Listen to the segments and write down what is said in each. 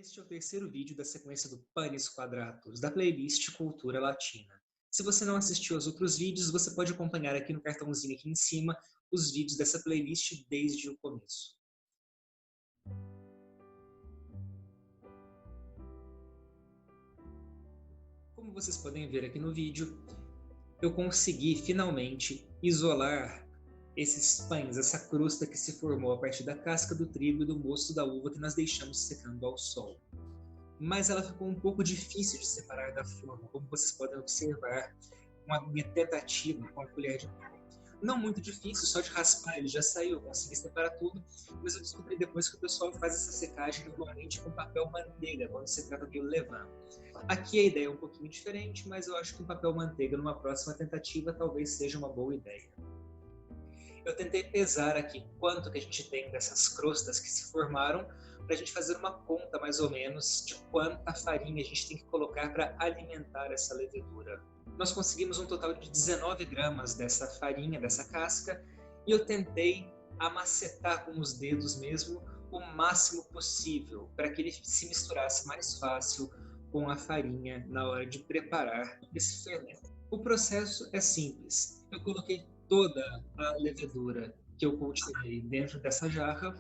Este é o terceiro vídeo da sequência do Panis Quadratus, da playlist Cultura Latina. Se você não assistiu aos outros vídeos, você pode acompanhar aqui no cartãozinho aqui em cima os vídeos dessa playlist desde o começo. Como vocês podem ver aqui no vídeo, eu consegui finalmente isolar esses pães, essa crosta que se formou a partir da casca do trigo e do mosto da uva que nós deixamos secando ao sol. Mas ela ficou um pouco difícil de separar da forma, como vocês podem observar com a minha tentativa com a colher de pau. Não muito difícil, só de raspar ele já saiu, eu consegui separar tudo, mas eu descobri depois que o pessoal faz essa secagem normalmente com papel manteiga, quando se trata de levain. Aqui a ideia é um pouquinho diferente, mas eu acho que o papel manteiga numa próxima tentativa talvez seja uma boa ideia. Eu tentei pesar aqui quanto que a gente tem dessas crostas que se formaram, para a gente fazer uma conta mais ou menos de quanta farinha a gente tem que colocar para alimentar essa levedura. Nós conseguimos um total de 19 gramas dessa farinha, dessa casca, e eu tentei amacetar com os dedos mesmo o máximo possível, para que ele se misturasse mais fácil com a farinha na hora de preparar esse fermento. O processo é simples. Eu coloquei toda a levedura que eu cultivei dentro dessa jarra.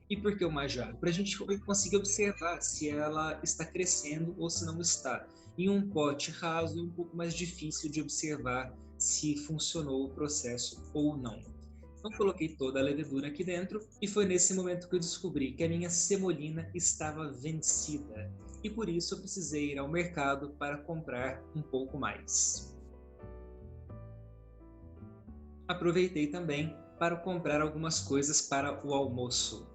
E por que uma jarra? Para a gente conseguir observar se ela está crescendo ou se não está. Em um pote raso é um pouco mais difícil de observar se funcionou o processo ou não. Então coloquei toda a levedura aqui dentro e foi nesse momento que eu descobri que a minha semolina estava vencida. E por isso eu precisei ir ao mercado para comprar um pouco mais. Aproveitei também para comprar algumas coisas para o almoço.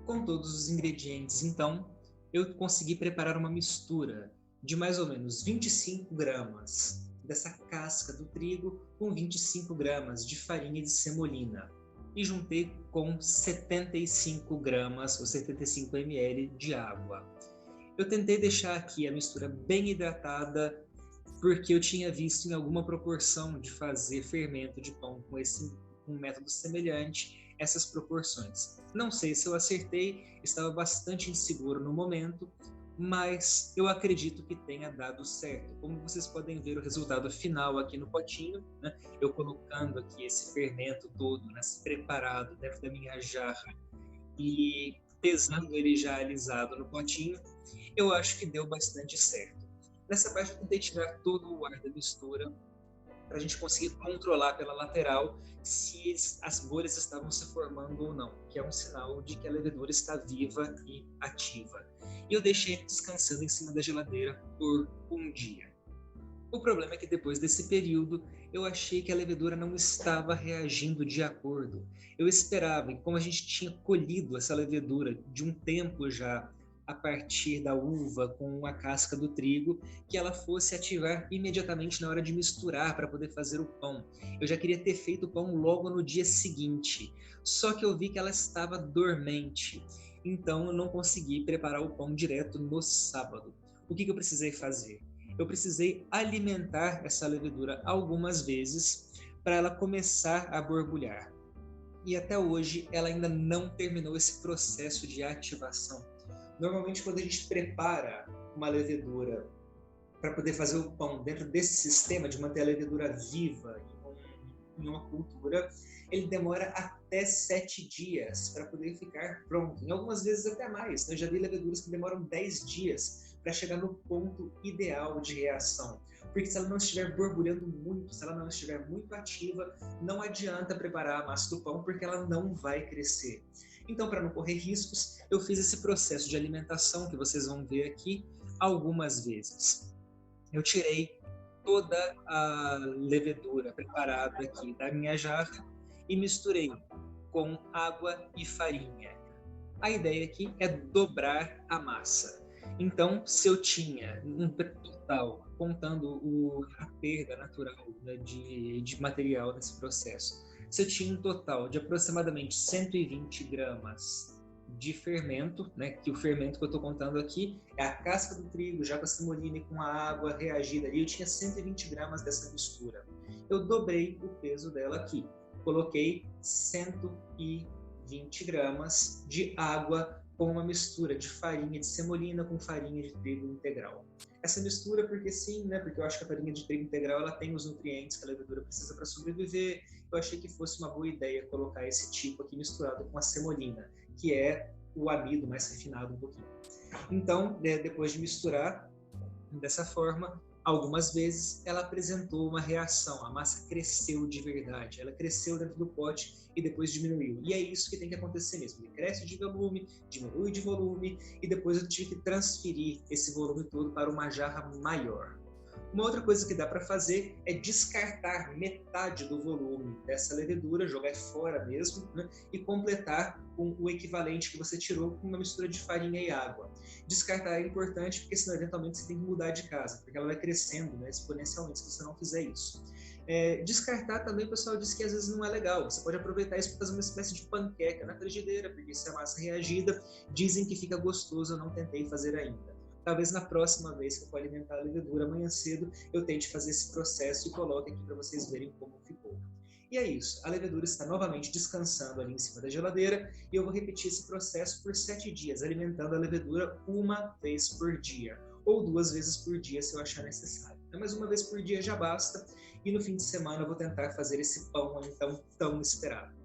Com todos os ingredientes, então, eu consegui preparar uma mistura de mais ou menos 25 gramas dessa casca do trigo com 25 gramas de farinha de semolina e juntei com 75 gramas ou 75 ml de água. Eu tentei deixar aqui a mistura bem hidratada porque eu tinha visto em alguma proporção de fazer fermento de pão com um método semelhante essas proporções. Não sei se eu acertei, estava bastante inseguro no momento, mas eu acredito que tenha dado certo. Como vocês podem ver o resultado final aqui no potinho, né? Eu colocando aqui esse fermento todo, né, preparado dentro da minha jarra e pesando ele já alisado no potinho, eu acho que deu bastante certo. Nessa parte eu tentei tirar todo o ar da mistura, para a gente conseguir controlar pela lateral se as bolhas estavam se formando ou não, que é um sinal de que a levedura está viva e ativa. E eu deixei descansando em cima da geladeira por um dia. O problema é que depois desse período, eu achei que a levedura não estava reagindo de acordo. Eu esperava, e como a gente tinha colhido essa levedura de um tempo já, a partir da uva com a casca do trigo, que ela fosse ativar imediatamente na hora de misturar para poder fazer o pão. Eu já queria ter feito o pão logo no dia seguinte, só que eu vi que ela estava dormente, então eu não consegui preparar o pão direto no sábado. O que eu precisei fazer? Eu precisei alimentar essa levedura algumas vezes para ela começar a borbulhar. E até hoje ela ainda não terminou esse processo de ativação. Normalmente, quando a gente prepara uma levedura para poder fazer o pão dentro desse sistema de manter a levedura viva em uma cultura, ele demora até 7 dias para poder ficar pronto. Em algumas vezes até mais. Eu já vi leveduras que demoram 10 dias para chegar no ponto ideal de reação. Porque se ela não estiver borbulhando muito, se ela não estiver muito ativa, não adianta preparar a massa do pão, porque ela não vai crescer. Então, para não correr riscos, eu fiz esse processo de alimentação que vocês vão ver aqui algumas vezes. Eu tirei toda a levedura preparada aqui da minha jarra e misturei com água e farinha. A ideia aqui é dobrar a massa. Então, se eu tinha um total, contando a perda natural, né, de material nesse processo, se eu tinha um total de aproximadamente 120 gramas de fermento, né, que o fermento que eu estou contando aqui é a casca do trigo, já com a semolina e com a água reagida ali, eu tinha 120 gramas dessa mistura. Eu dobrei o peso dela aqui. coloquei 120 gramas de água com uma mistura de farinha de semolina com farinha de trigo integral. Essa mistura porque sim, né? Porque eu acho que a farinha de trigo integral ela tem os nutrientes que a levedura precisa para sobreviver. Eu achei que fosse uma boa ideia colocar esse tipo aqui misturado com a semolina, que é o amido mais refinado um pouquinho. Então, depois de misturar dessa forma, algumas vezes ela apresentou uma reação, a massa cresceu de verdade, ela cresceu dentro do pote e depois diminuiu. E é isso que tem que acontecer mesmo, ele cresce de volume, diminui de volume e depois eu tive que transferir esse volume todo para uma jarra maior. Uma outra coisa que dá para fazer é descartar metade do volume dessa levedura, jogar fora mesmo, né? E completar com o equivalente que você tirou com uma mistura de farinha e água. Descartar é importante porque senão eventualmente você tem que mudar de casa, porque ela vai crescendo, né, exponencialmente se você não fizer isso. Descartar também, o pessoal diz que às vezes não é legal. Você pode aproveitar isso para fazer uma espécie de panqueca na frigideira, porque se a massa reagida, dizem que fica gostoso, eu não tentei fazer ainda. Talvez na próxima vez que eu for alimentar a levedura amanhã cedo, eu tente fazer esse processo e coloque aqui para vocês verem como ficou. E é isso, a levedura está novamente descansando ali em cima da geladeira e eu vou repetir esse processo por 7 dias, alimentando a levedura uma vez por dia, ou 2 vezes por dia se eu achar necessário. Mas uma vez por dia já basta e no fim de semana eu vou tentar fazer esse pão então tão esperado.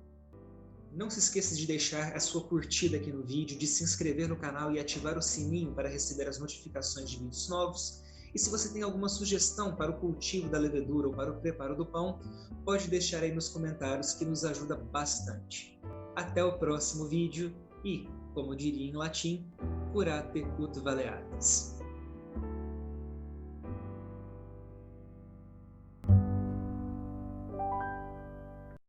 Não se esqueça de deixar a sua curtida aqui no vídeo, de se inscrever no canal e ativar o sininho para receber as notificações de vídeos novos. E se você tem alguma sugestão para o cultivo da levedura ou para o preparo do pão, pode deixar aí nos comentários que nos ajuda bastante. Até o próximo vídeo e, como diria em latim, curate ut valeatis.